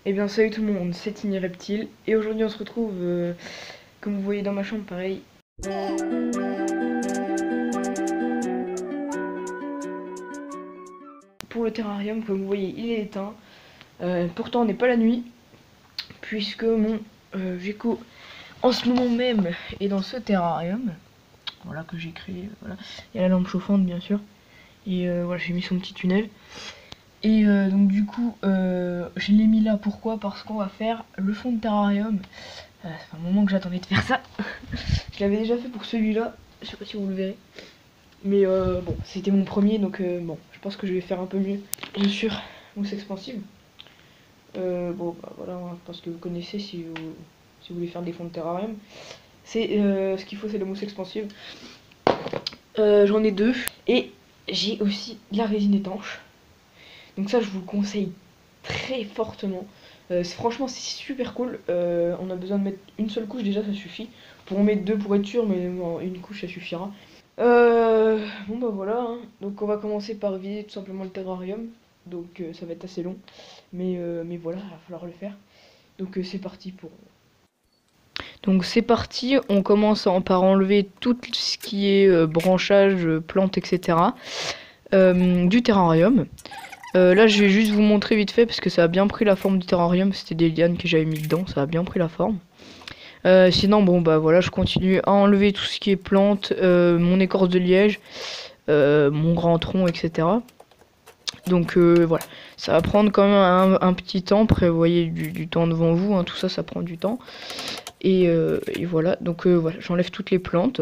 Eh bien salut tout le monde, c'est Tiny Reptile et aujourd'hui on se retrouve comme vous voyez dans ma chambre pareil. Pour le terrarium, comme vous voyez il est éteint. Pourtant on n'est pas la nuit puisque mon gecko en ce moment même est dans ce terrarium. Voilà que j'ai créé, voilà. Il y a la lampe chauffante bien sûr. Et voilà, j'ai mis son petit tunnel. Et donc du coup je l'ai mis là, pourquoi? Parce qu'on va faire le fond de terrarium. Ça fait un moment que j'attendais de faire ça. Je l'avais déjà fait pour celui-là, je sais pas si vous le verrez. Mais bon, c'était mon premier, donc bon, je pense que je vais faire un peu mieux. Bien sûr, mousse expansive. Bon, bah voilà, je pense que vous connaissez si vous voulez faire des fonds de terrarium. C'est ce qu'il faut, c'est la mousse expansive. J'en ai deux. Et j'ai aussi de la résine étanche. Donc ça, je vous le conseille très fortement. Franchement, c'est super cool. On a besoin de mettre une seule couche, déjà, ça suffit. Pour en mettre deux pour être sûr, mais une couche, ça suffira. Bon bah voilà, hein. Donc on va commencer par vider tout simplement le terrarium. Donc ça va être assez long. Mais voilà, il va falloir le faire. Donc c'est parti pour... Donc c'est parti, on commence par enlever tout ce qui est branchage, plantes, etc. Du terrarium. Là je vais juste vous montrer vite fait parce que ça a bien pris la forme du terrarium. C'était des lianes que j'avais mis dedans, ça a bien pris la forme. Sinon bon bah voilà, je continue à enlever tout ce qui est plantes, mon écorce de liège, mon grand tronc, etc. Donc voilà, ça va prendre quand même un petit temps. Prévoyez du temps devant vous, hein. Tout ça, ça prend du temps. Et voilà, donc voilà, j'enlève toutes les plantes.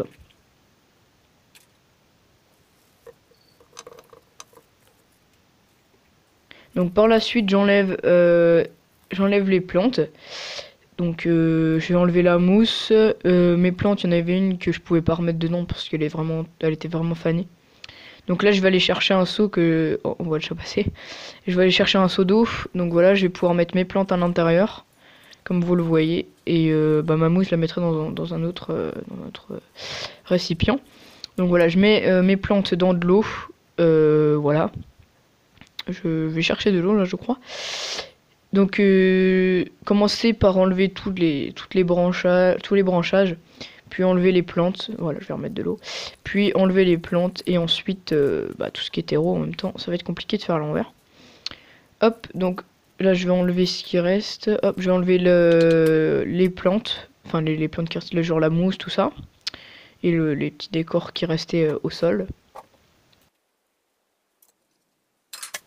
Donc par la suite, j'enlève les plantes. Donc je vais enlever la mousse. Mes plantes, il y en avait une que je pouvais pas remettre dedans parce qu'elle était vraiment fanée. Donc là je vais aller chercher un seau que... Oh, on voit le chat passer. Je vais aller chercher un seau d'eau. Donc voilà, je vais pouvoir mettre mes plantes à l'intérieur, comme vous le voyez. Et bah, ma mousse, je la mettrai dans un autre récipient. Donc voilà, je mets mes plantes dans de l'eau. Voilà. Je vais chercher de l'eau là, je crois. Donc commencer par enlever tous les branchages, puis enlever les plantes. Voilà, je vais remettre de l'eau. Puis enlever les plantes et ensuite bah, tout ce qui est terreau en même temps. Ça va être compliqué de faire à l'envers. Hop, donc là je vais enlever ce qui reste. Hop, je vais enlever les plantes. Enfin les plantes qui restent, genre la mousse, tout ça. Et les petits décors qui restaient au sol.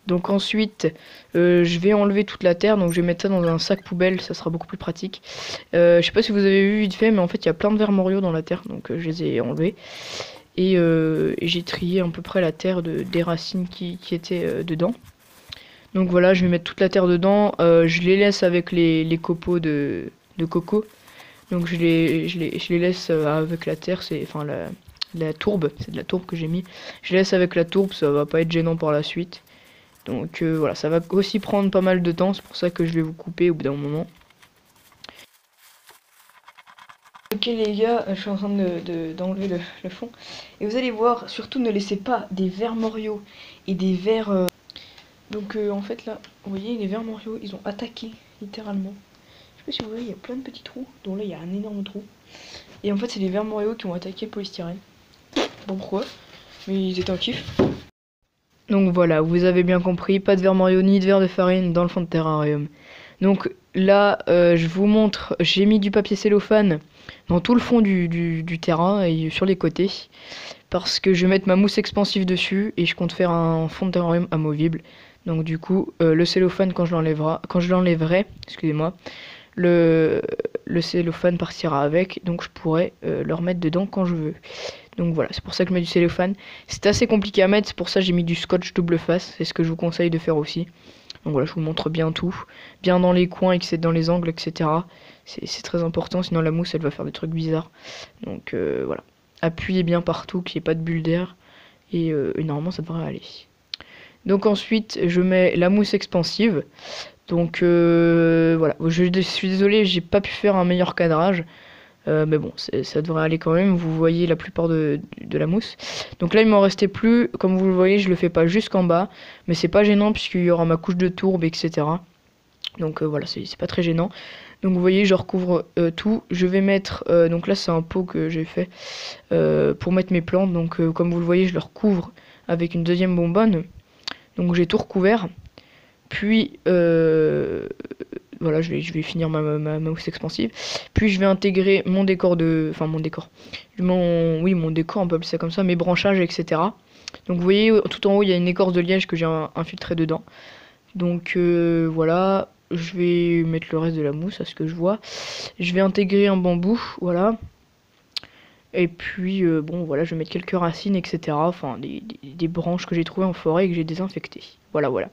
Donc ensuite, je vais enlever toute la terre, donc je vais mettre ça dans un sac poubelle, ça sera beaucoup plus pratique. Je sais pas si vous avez vu vite fait, mais en fait il y a plein de vers moriaux dans la terre, donc je les ai enlevés. Et j'ai trié à peu près la terre des racines qui étaient dedans. Donc voilà, je vais mettre toute la terre dedans, je les laisse avec les copeaux de coco. Donc je les laisse avec la terre, c'est enfin la tourbe, c'est de la tourbe que j'ai mis. Je les laisse avec la tourbe, ça va pas être gênant par la suite. Donc voilà, ça va aussi prendre pas mal de temps, c'est pour ça que je vais vous couper au bout d'un moment. Ok les gars, je suis en train d'enlever le fond. Et vous allez voir, surtout ne laissez pas des vers moriaux et des vers... Donc en fait là, vous voyez, les vers moriaux, ils ont attaqué, littéralement. Je sais pas si vous voyez, il y a plein de petits trous, dont là il y a un énorme trou. Et en fait c'est les vers moriaux qui ont attaqué le polystyrène. Bon pourquoi, mais ils étaient en kiff. Donc voilà, vous avez bien compris, pas de verre Mario ni de verre de farine dans le fond de terrarium. Donc là, je vous montre, j'ai mis du papier cellophane dans tout le fond du terrain et sur les côtés. Parce que je vais mettre ma mousse expansive dessus et je compte faire un fond de terrarium amovible. Donc du coup, le cellophane quand je l'enlèverai, excusez-moi, le cellophane partira avec, donc je pourrai le remettre dedans quand je veux. Donc voilà, c'est pour ça que je mets du cellophane. C'est assez compliqué à mettre, c'est pour ça que j'ai mis du scotch double face. C'est ce que je vous conseille de faire aussi. Donc voilà, je vous montre bien tout. Bien dans les coins, dans les angles, etc. C'est très important, sinon la mousse, elle va faire des trucs bizarres. Donc voilà. Appuyez bien partout, qu'il n'y ait pas de bulle d'air. Et normalement, ça devrait aller. Donc ensuite, je mets la mousse expansive. Donc voilà, je suis désolé, j'ai pas pu faire un meilleur cadrage. Mais bon, ça devrait aller quand même. Vous voyez la plupart de la mousse. Donc là, il m'en restait plus. Comme vous le voyez, je le fais pas jusqu'en bas. Mais c'est pas gênant puisqu'il y aura ma couche de tourbe, etc. Donc voilà, c'est pas très gênant. Donc vous voyez, je recouvre tout. Je vais mettre, donc là c'est un pot que j'ai fait pour mettre mes plantes. Donc comme vous le voyez, je le recouvre avec une deuxième bonbonne. Donc j'ai tout recouvert. Puis voilà, je vais finir ma mousse expansive. Puis je vais intégrer mon décor enfin mon décor. Oui, mon décor, on peut appeler ça comme ça, mes branchages, etc. Donc vous voyez, tout en haut, il y a une écorce de liège que j'ai infiltrée dedans. Donc voilà, je vais mettre le reste de la mousse à ce que je vois. Je vais intégrer un bambou, voilà. Et puis bon, voilà, je vais mettre quelques racines, etc. Enfin, des branches que j'ai trouvées en forêt et que j'ai désinfectées. Voilà, voilà.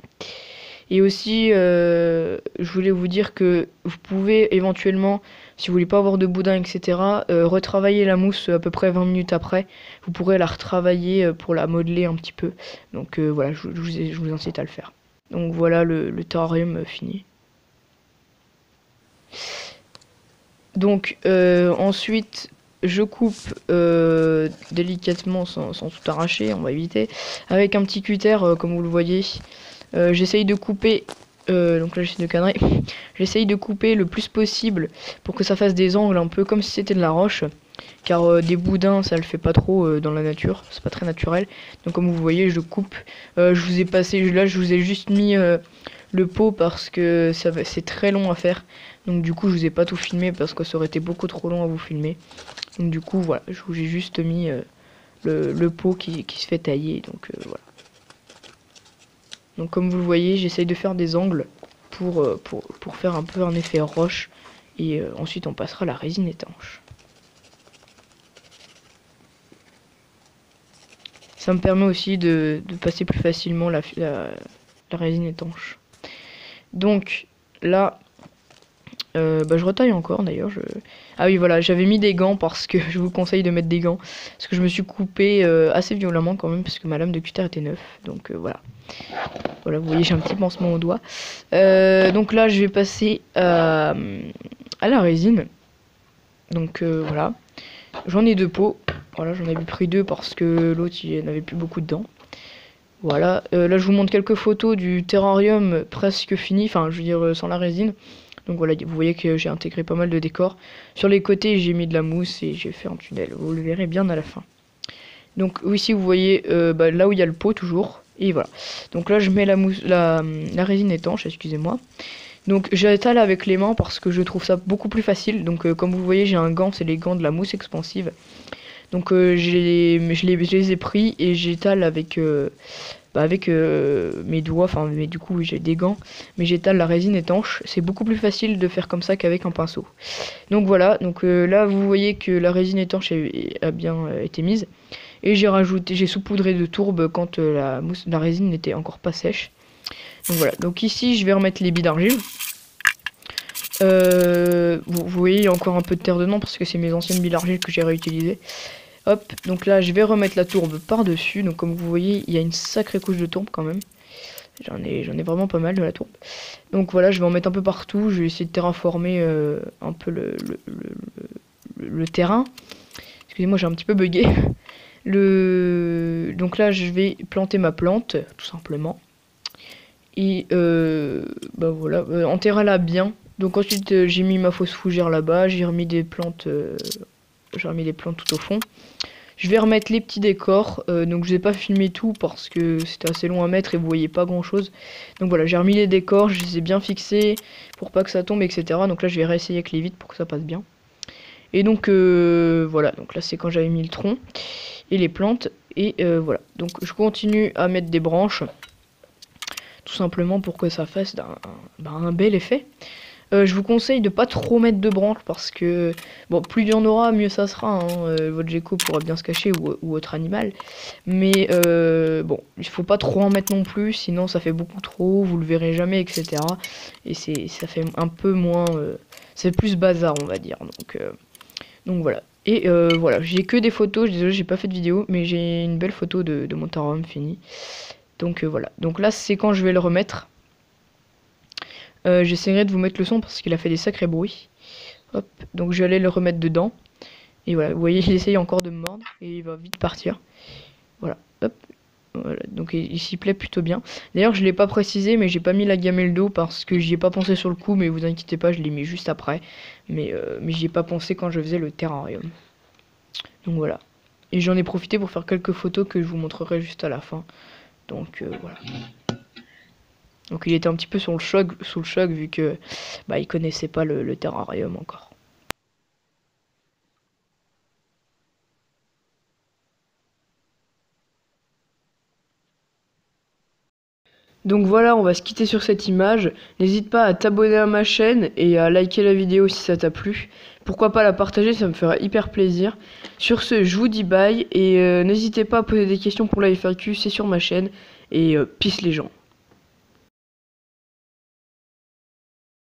Et aussi, je voulais vous dire que vous pouvez éventuellement, si vous voulez pas avoir de boudin, etc., retravailler la mousse à peu près 20 minutes après. Vous pourrez la retravailler pour la modeler un petit peu. Donc voilà, je vous incite à le faire. Donc voilà le terrarium fini. Donc ensuite, je coupe délicatement sans tout arracher, on va éviter. Avec un petit cutter, comme vous le voyez. J'essaye de couper, donc là j'essaie de cadrer, j'essaye de couper le plus possible pour que ça fasse des angles un peu comme si c'était de la roche, car des boudins ça le fait pas trop dans la nature, c'est pas très naturel. Donc comme vous voyez, je coupe, je vous ai passé, là je vous ai juste mis le pot parce que c'est très long à faire, donc du coup je vous ai pas tout filmé parce que ça aurait été beaucoup trop long à vous filmer. Donc du coup voilà, je vous ai juste mis le pot qui se fait tailler, donc voilà. Donc comme vous le voyez, j'essaye de faire des angles pour faire un peu un effet roche. Et ensuite on passera à la résine étanche. Ça me permet aussi de passer plus facilement la résine étanche. Donc là, je retaille encore d'ailleurs. Ah oui voilà, j'avais mis des gants parce que je vous conseille de mettre des gants. Parce que je me suis coupé assez violemment quand même parce que ma lame de cutter était neuve. Donc voilà. Voilà, vous voyez, j'ai un petit pansement au doigt. Donc là, je vais passer à la résine. Donc voilà. J'en ai deux pots. Voilà, j'en avais pris deux parce que l'autre, il n'avait plus beaucoup dedans. Voilà. Là, je vous montre quelques photos du terrarium presque fini. Enfin, je veux dire, sans la résine. Donc voilà, vous voyez que j'ai intégré pas mal de décors. Sur les côtés, j'ai mis de la mousse et j'ai fait un tunnel. Vous le verrez bien à la fin. Donc ici, vous voyez là où il y a le pot toujours. Et voilà. Donc là, je mets la résine étanche, excusez-moi. Donc j'étale avec les mains parce que je trouve ça beaucoup plus facile. Donc comme vous voyez, j'ai un gant, c'est les gants de la mousse expansive. Donc je les ai pris et j'étale avec mes doigts. Enfin, mais du coup, oui, j'ai des gants. Mais j'étale la résine étanche. C'est beaucoup plus facile de faire comme ça qu'avec un pinceau. Donc voilà. Donc là, vous voyez que la résine étanche a bien été mise. Et j'ai saupoudré de tourbe quand la résine n'était encore pas sèche. Donc voilà, donc ici je vais remettre les billes d'argile. Vous voyez, il y a encore un peu de terre dedans parce que c'est mes anciennes billes d'argile que j'ai réutilisées. Hop, donc là je vais remettre la tourbe par-dessus. Donc comme vous voyez, il y a une sacrée couche de tourbe quand même. J'en ai vraiment pas mal de la tourbe. Donc voilà, je vais en mettre un peu partout. Je vais essayer de terraformer un peu le terrain. Excusez-moi, j'ai un petit peu bugué. Donc là je vais planter ma plante tout simplement et voilà, enterrer-la bien. Donc ensuite j'ai mis ma fausse fougère là-bas, j'ai remis des plantes tout au fond. Je vais remettre les petits décors, donc je n'ai pas filmé tout parce que c'était assez long à mettre et vous voyez pas grand chose. Donc voilà, j'ai remis les décors, je les ai bien fixés pour pas que ça tombe, etc. Donc là je vais réessayer avec les vitres pour que ça passe bien. Et donc voilà, donc là c'est quand j'avais mis le tronc et les plantes. Et voilà, donc je continue à mettre des branches, tout simplement pour que ça fasse un bel effet. Je vous conseille de pas trop mettre de branches parce que bon, plus il y en aura, mieux ça sera. Votre gecko pourra bien se cacher ou autre animal. Mais bon, il faut pas trop en mettre non plus, sinon ça fait beaucoup trop, vous le verrez jamais, etc. Et ça fait un peu moins, c'est plus bazar, on va dire. Donc voilà. Et voilà, j'ai que des photos, désolé j'ai pas fait de vidéo, mais j'ai une belle photo de mon terrarium fini. Donc voilà, donc là c'est quand je vais le remettre. J'essaierai de vous mettre le son parce qu'il a fait des sacrés bruits. Hop, donc je vais aller le remettre dedans. Et voilà, vous voyez il essaye encore de me mordre et il va vite partir. Voilà, hop. Voilà, donc il s'y plaît plutôt bien. D'ailleurs, je l'ai pas précisé, mais j'ai pas mis la gamelle d'eau parce que j'y ai pas pensé sur le coup, mais vous inquiétez pas, je l'ai mis juste après. Mais j'y ai pas pensé quand je faisais le terrarium. Donc voilà. Et j'en ai profité pour faire quelques photos que je vous montrerai juste à la fin. Donc voilà. Donc il était un petit peu sous le choc vu que bah, il connaissait pas le terrarium encore. Donc voilà, on va se quitter sur cette image. N'hésite pas à t'abonner à ma chaîne et à liker la vidéo si ça t'a plu. Pourquoi pas la partager, ça me fera hyper plaisir. Sur ce, je vous dis bye et n'hésitez pas à poser des questions pour la FAQ, c'est sur ma chaîne. Et peace les gens.